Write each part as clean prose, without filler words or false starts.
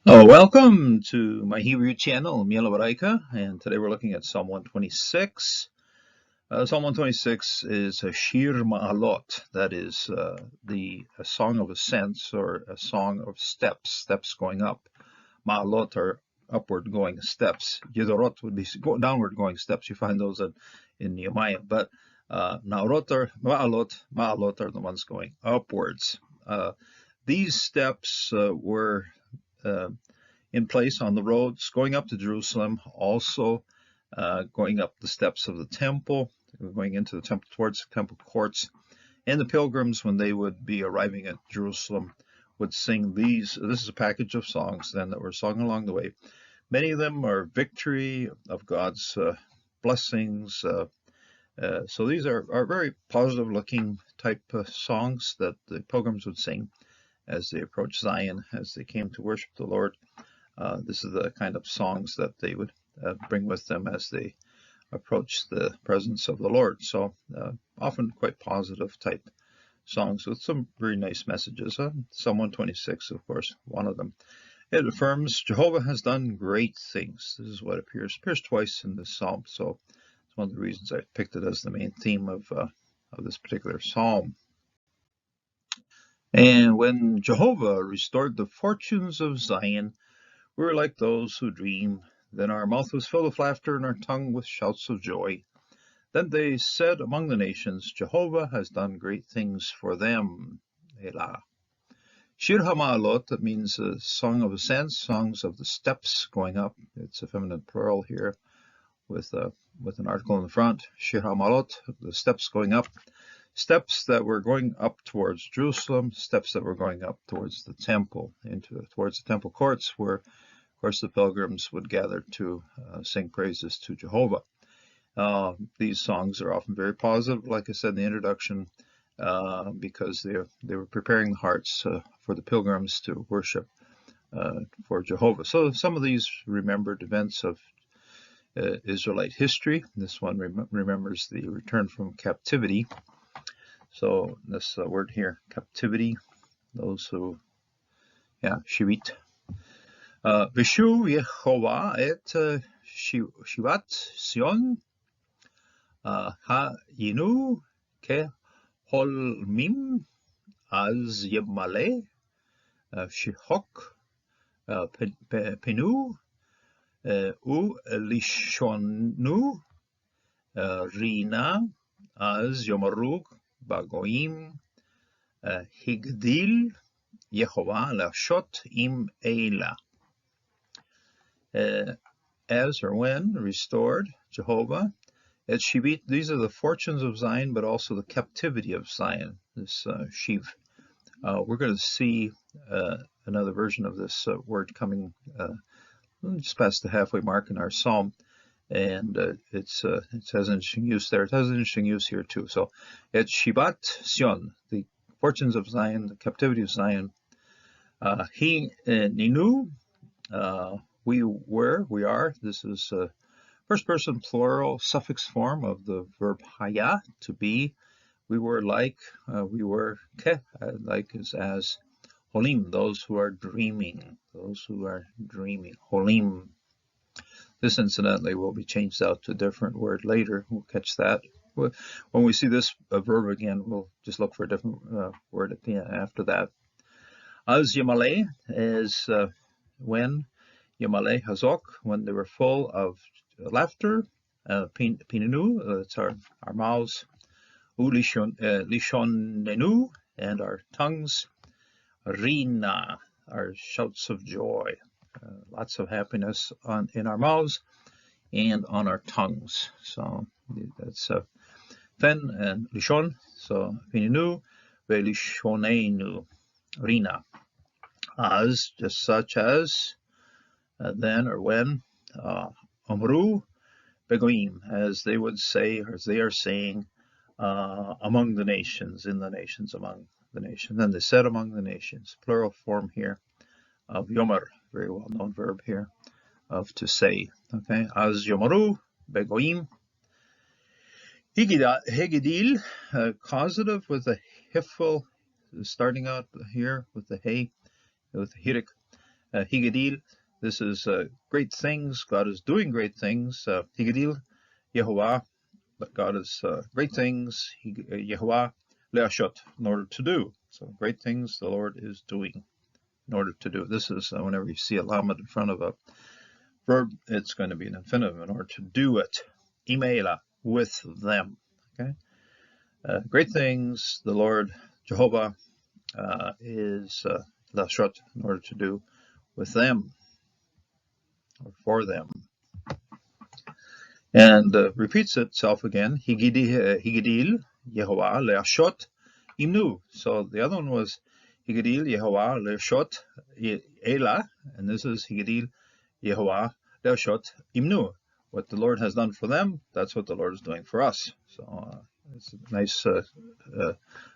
Oh, welcome to my Hebrew channel, Miela Baraika, and today we're looking at Psalm 126. Psalm 126 is a Shir Ma'alot, that is a song of ascents or a song of steps going up. Ma'alot are upward going steps. Yedorot would be downward going steps. You find those in Nehemiah, but Ma'alot are the ones going upwards. These steps were uh, in place on the roads going up to Jerusalem, also going up the steps of the temple, going into the temple towards the temple courts. And the pilgrims, when they would be arriving at Jerusalem, would sing these. This is a package of songs then that were sung along the way. Many of them are victory of God's blessings. So these are very positive looking type songs that the pilgrims would sing as they approached Zion, as they came to worship the Lord. This is the kind of songs that they would bring with them as they approach the presence of the Lord. So often quite positive type songs with some very nice messages. Psalm 126, of course, one of them. It affirms Jehovah has done great things. This is what appears twice in this psalm. So it's one of the reasons I picked it as the main theme of this particular psalm. And when Jehovah restored the fortunes of Zion, we were like those who dream. Then our mouth was filled with laughter and our tongue with shouts of joy. Then they said among the nations, Jehovah has done great things for them. Elah. Shir HaMa'alot, that means a song of ascents, songs of the steps going up. It's a feminine plural here with an article in the front. Shir HaMa'alot, the steps going up. Steps that were going up towards Jerusalem, steps that were going up towards the temple, towards the temple courts, where, of course, the pilgrims would gather to sing praises to Jehovah. These songs are often very positive, like I said in the introduction, because they were preparing the hearts for the pilgrims to worship for Jehovah. So some of these remembered events of Israelite history. This one remembers the return from captivity. So this word here, captivity, those who, Shivit. Vishu Yehovah et Shivat Sion Ha-Yinu Ke-Holmim Az Yemale Shihok Penu U Lishonu Rina Az Yomarug Bagoim Higdil Yehovah Lashot Im Eila. As or when restored, Jehovah. At Shivit, these are the fortunes of Zion, but also the captivity of Zion, this Shiv. We're going to see another version of this word coming just past the halfway mark in our psalm. And it has an interesting use there. It has an interesting use here too. So, at Shivat Sion, the fortunes of Zion, the captivity of Zion. He Ninu, we are. This is first person plural suffix form of the verb haya, to be. We were like, we were ke, like is as holim, those who are dreaming, holim. This, incidentally, will be changed out to a different word later. We'll catch that. When we see this verb again, we'll just look for a different word at the end after that. Az Yamale is when, Yamale Hazok, when they were full of laughter. Pininu, it's our mouths. Lishonenu, and our tongues. Rina, our shouts of joy. Lots of happiness in our mouths and on our tongues. So that's Fen and Lishon. So Pininu, Velishonenu, Rina. As, just such as, then or when, Omru, Begoim, as they would say, or as they are saying, among the nations, in the nations, among the nations. Then they said among the nations, plural form here of Yomer, very well known verb here, of to say. Okay, as Yomaru, Begoim. Hegedil, causative with a hifel, starting out here with the hey, with the hirik. Higedil, this is great things. God is doing great things. Higedil, Yehovah, but God is great things. Yehovah, Leashot, in order to do. So great things the Lord is doing in order to do. This is whenever you see a lamed in front of a verb, it's going to be an infinitive in order to do it. Imeila, with them. Okay. Great things the Lord Jehovah is Lashot, in order to do with them or for them. And repeats itself again. Higedil Yehovah Leashot Imnu. So the other one was Higedil Yehovah Leashot Elah, and this is Higedil Yehovah Leashot Imnu. What the Lord has done for them, that's what the Lord is doing for us. So it's a nice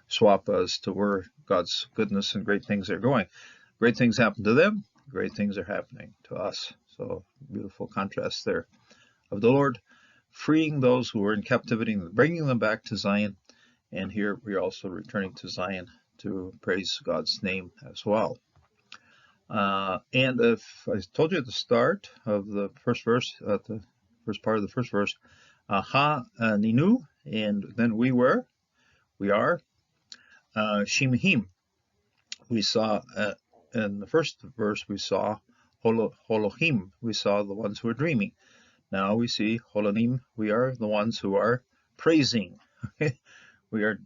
swap as to where God's goodness and great things are going. Great things happen to them, great things are happening to us. So beautiful contrast there of the Lord freeing those who were in captivity and bringing them back to Zion. And here we are also returning to Zion to praise God's name as well. And if I told you at the start of the first verse, at the first part of the first verse, ha ninu, and then we are, shimhim. We saw in the first verse, we saw holohim, we saw the ones who are dreaming. Now we see holonim, we are the ones who are praising. We are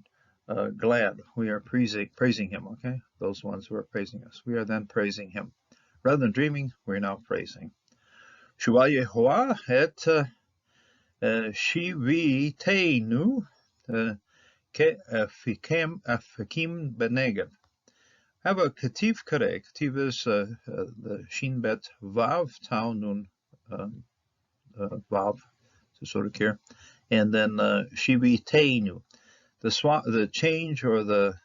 glad, we are praising him, okay? Those ones who are praising us, we are then praising him. Rather than dreaming, we're now praising. Shua Yehovah et shiviteinu ke afikim benegev. Have a kativ kare. Kativ is the shin bet vav tau nun vav, so sort of here, and then shiviteinu. The change or the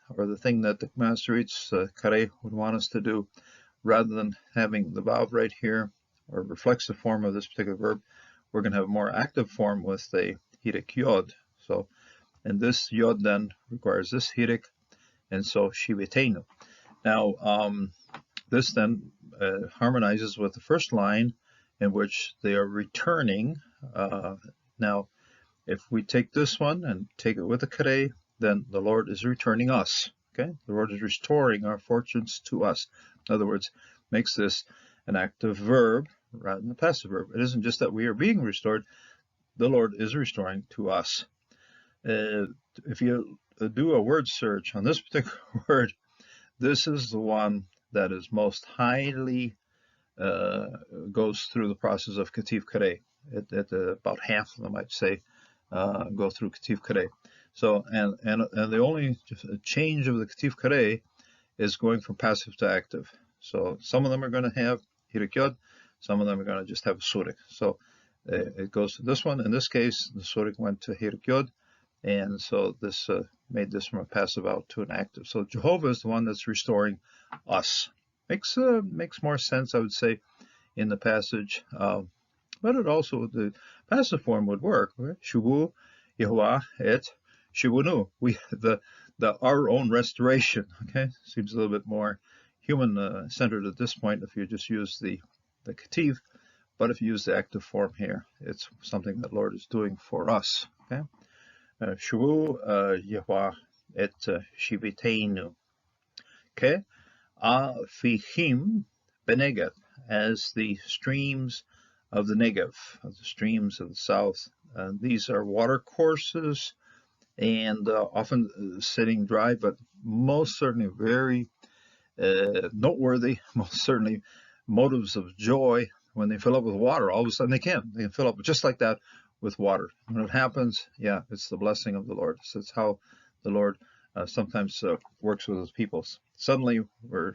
thing that the Masoretes kare would want us to do, rather than having the vav right here or reflexive form of this particular verb, we're going to have a more active form with the hirik yod. So, and this yod then requires this hirik, and so shiviteinu. Now, this then harmonizes with the first line in which they are returning. Now, if we take this one and take it with the kare, then the Lord is returning us. Okay, the Lord is restoring our fortunes to us. In other words, makes this an active verb rather than a passive verb. It isn't just that we are being restored, the Lord is restoring to us. If you do a word search on this particular word, this is the one that is most highly goes through the process of kativ kare. About half of them, I'd say, go through kativ kare. So, and the only change of the kativ kare is going from passive to active. So some of them are going to have hirik yod, some of them are going to just have a surik. So it goes to this one. In this case, the surik went to hirik yod, and so this made this from a passive out to an active. So Jehovah is the one that's restoring us. Makes more sense, I would say, in the passage. But it also, the passive form would work. Okay? Shuvu Yehovah et Shivunu. Our own restoration. Okay, seems a little bit more human centered at this point if you just use the kativ. But if you use the active form here, it's something that Lord is doing for us. Okay, Shuvu Yehovah et Shiviteinu. Okay, Afihim Benegev, as the streams of the Negev, of the streams of the south. These are water courses and often sitting dry, but most certainly very noteworthy, most certainly motives of joy. When they fill up with water, all of a sudden they can fill up just like that with water. When it happens, yeah, it's the blessing of the Lord. So it's how the Lord sometimes works with his people. Suddenly we're,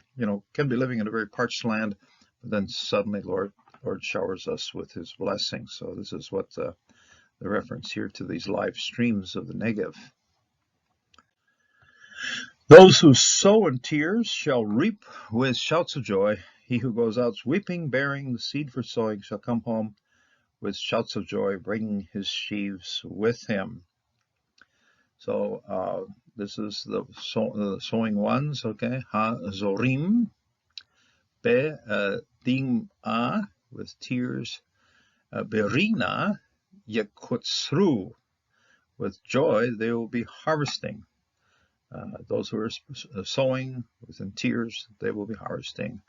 can be living in a very parched land, but then suddenly Lord showers us with his blessing. So this is what the reference here to these live streams of the Negev. Those who sow in tears shall reap with shouts of joy. He who goes out weeping, bearing the seed for sowing, shall come home with shouts of joy, bringing his sheaves with him. So this is the sowing ones, okay? Ha-zorim, Be ding'a, with tears. Berina yekutsru, with joy they will be harvesting. Those who are sowing within tears, they will be harvesting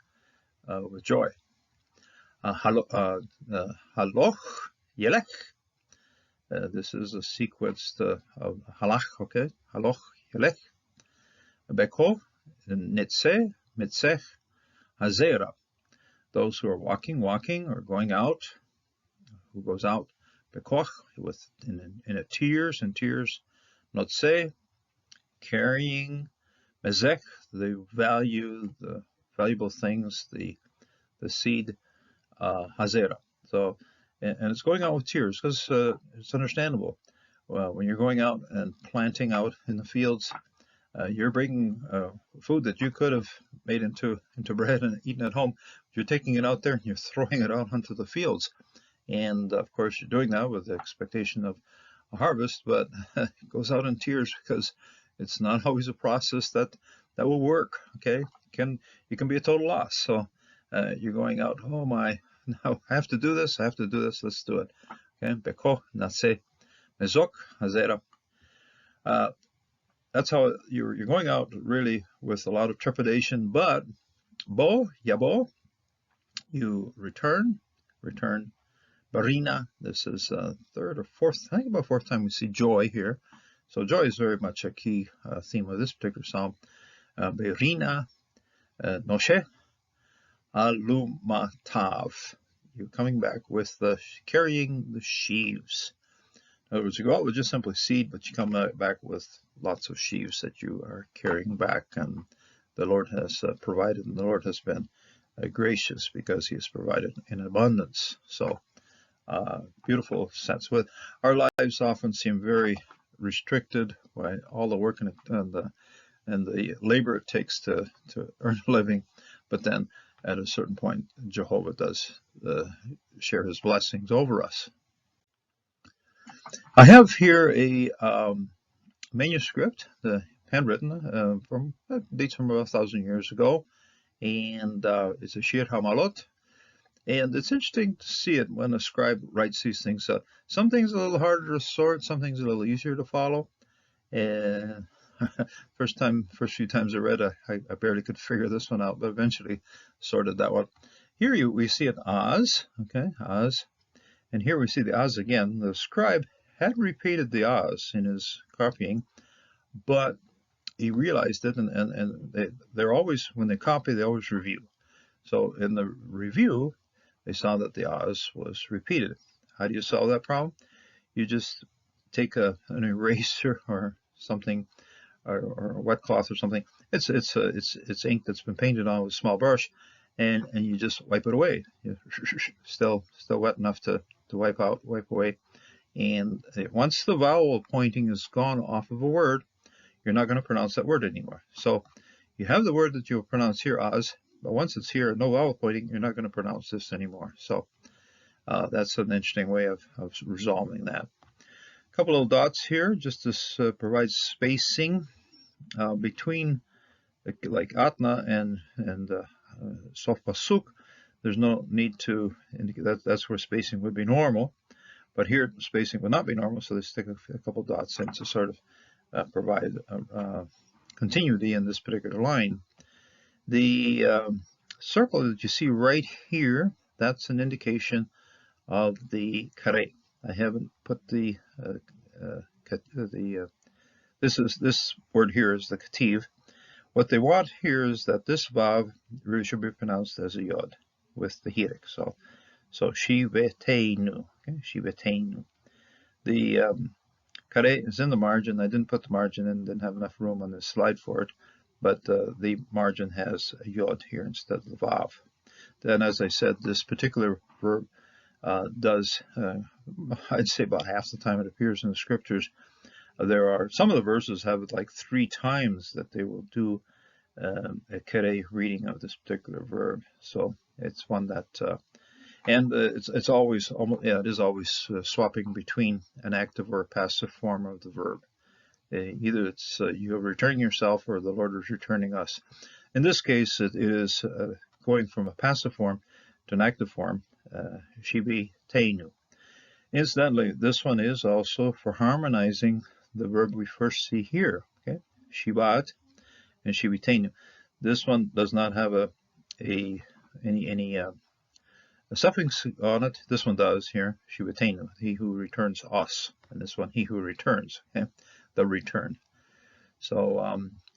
with joy. Haloch yelech. This is a sequence of halach, okay? Haloch yelech. Beko nitzeh mitzech hazera. Those who are walking, or going out, who goes out, bekoch, with in a tears and tears, notzeh, carrying, mezech, the valuable things, the seed, hazera. So, and it's going out with tears because it's understandable. Well, when you're going out and planting out in the fields, you're bringing food that you could have made into bread and eaten at home. You're taking it out there and you're throwing it out onto the fields. And of course, you're doing that with the expectation of a harvest, but it goes out in tears because it's not always a process that will work. Okay, you can be a total loss. So you're going out. Oh my! Now I have to do this. Let's do it. Okay, beko nase mezok hazera. That's how you're going out really with a lot of trepidation. But bo yabo, you return. Barina, this is third or fourth, I think about fourth time we see joy here. So joy is very much a key theme of this particular psalm. Berina noshe alumatav. You're coming back with carrying the sheaves. In other words, you go out with just simply seed, but you come back with lots of sheaves that you are carrying back, and the Lord has provided, and the Lord has been gracious because He has provided in abundance. So beautiful sense. But our lives often seem very restricted by all the work and the labor it takes to earn a living. But then at a certain point, Jehovah does share His blessings over us. I have here a manuscript, the handwritten, dates from about 1,000 years ago, and it's a Shir Hamalot. And it's interesting to see it when a scribe writes these things. Some things are a little harder to sort, some things are a little easier to follow. And first few times I read, I barely could figure this one out, but eventually sorted that one. Here we see an Az, okay, Az. And here we see the Az again. The scribe had repeated the Az in his copying, but he realized it, and they're always, when they copy, they always review. So in the review, they saw that the Az was repeated. How do you solve that problem? You just take an eraser or something, or a wet cloth or something. It's ink that's been painted on with a small brush, and you just wipe it away. Still wet enough to wipe away. And once the vowel pointing is gone off of a word, you're not going to pronounce that word anymore. So you have the word that you'll pronounce here, Az, but once it's here, no vowel pointing, you're not going to pronounce this anymore. So that's an interesting way of resolving that. A couple of dots here, just to provide spacing between, like Atna and Sof Pasuk. There's no need to indicate that. That's where spacing would be normal. But here, spacing would not be normal, so they stick a couple dots in to sort of provide continuity in this particular line. The circle that you see right here, that's an indication of the kare. I haven't put this word here is the kativ. What they want here is that this vav really should be pronounced as a yod with the hirik. So shiveteinu. Okay, shiveteinu. The kare is in the margin. I didn't put the margin in, didn't have enough room on this slide for it, but the margin has a yod here instead of the vav. Then, as I said, this particular verb does, I'd say about half the time it appears in the scriptures. There are some of the verses have it like 3 times that they will do a kere reading of this particular verb. So it's one that, and it's always, it is always swapping between an active or a passive form of the verb. Either it's you are returning yourself or the Lord is returning us. In this case, it is going from a passive form to an active form, shibiteinu. Incidentally, this one is also for harmonizing the verb we first see here. Okay, shibat and shibiteinu. This one does not have any a suffix on it. This one does here. Shibiteinu, he who returns us, and this one, he who returns. Okay, the return. So,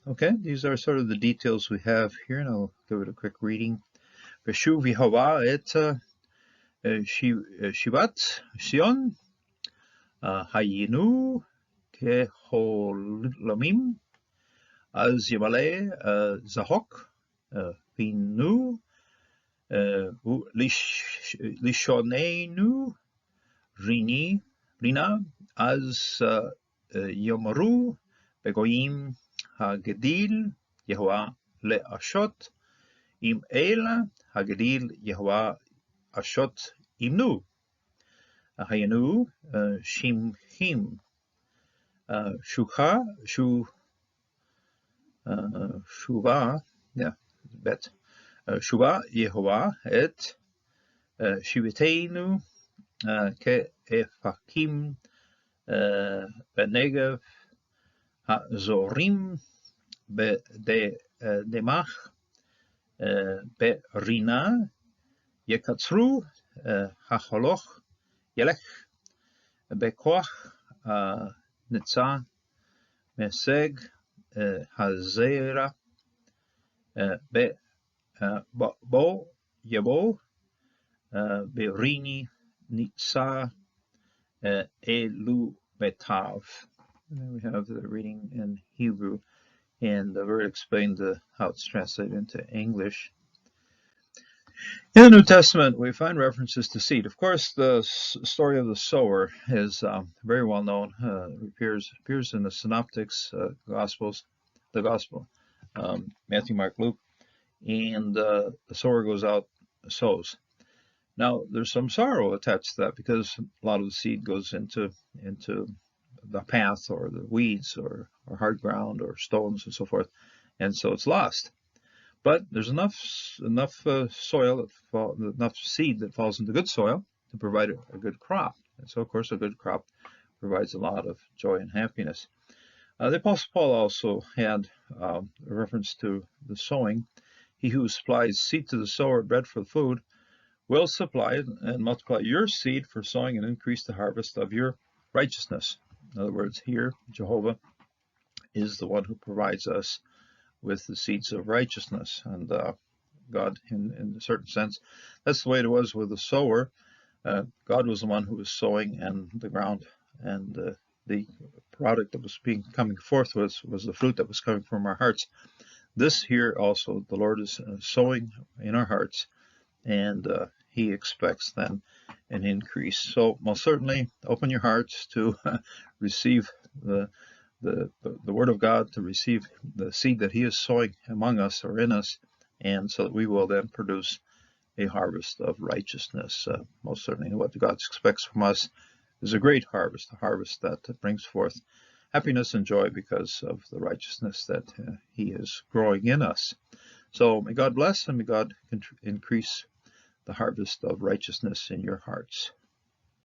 okay, these are sort of the details we have here, and I'll give it a quick reading. Veshuv Yehovah et Shivat Sion Hayinu Keholamim Az Yamale Zahok Vinu Lishonenu Rina Az Yomaru Begoim Hagedil Yehovah Leashot Im Ela Hagedil Yehovah Ashot Imnu Hayanu Shimhim Shukha Shuva Bet Shuva Yehovah et Shiviteinu Ke Efakim Benegev Hazorim Demach Berina Yekatzru Hacholoch Yelech Bekoach Netza Meseg Hazera Be Bo Yabo Berini Nitza Elu Betav. And we have the reading in Hebrew, and the word explained how it's translated into English. In the New Testament, we find references to seed. Of course, the story of the sower is very well known. It appears in the Synoptics, Gospels, the Gospel, Matthew, Mark, Luke, and the sower goes out, sows. Now, there's some sorrow attached to that because a lot of the seed goes into the path or the weeds or hard ground or stones and so forth, and so it's lost. But there's enough soil, enough seed that falls into good soil to provide a good crop. And so, of course, a good crop provides a lot of joy and happiness. The Apostle Paul also had a reference to the sowing. He who supplies seed to the sower, bread for food, will supply and multiply your seed for sowing and increase the harvest of your righteousness. In other words, here, Jehovah is the one who provides us with the seeds of righteousness. And God, in a certain sense, that's the way it was with the sower. God was the one who was sowing, and the ground and the product that was coming forth was the fruit that was coming from our hearts. This here also, the Lord is sowing in our hearts, and He expects then an increase. So most certainly, open your hearts to receive the Word of God, to receive the seed that He is sowing among us or in us, and so that we will then produce a harvest of righteousness. Most certainly, what God expects from us is a great harvest, a harvest that brings forth happiness and joy because of the righteousness that He is growing in us. So may God bless, and may God increase the harvest of righteousness in your hearts.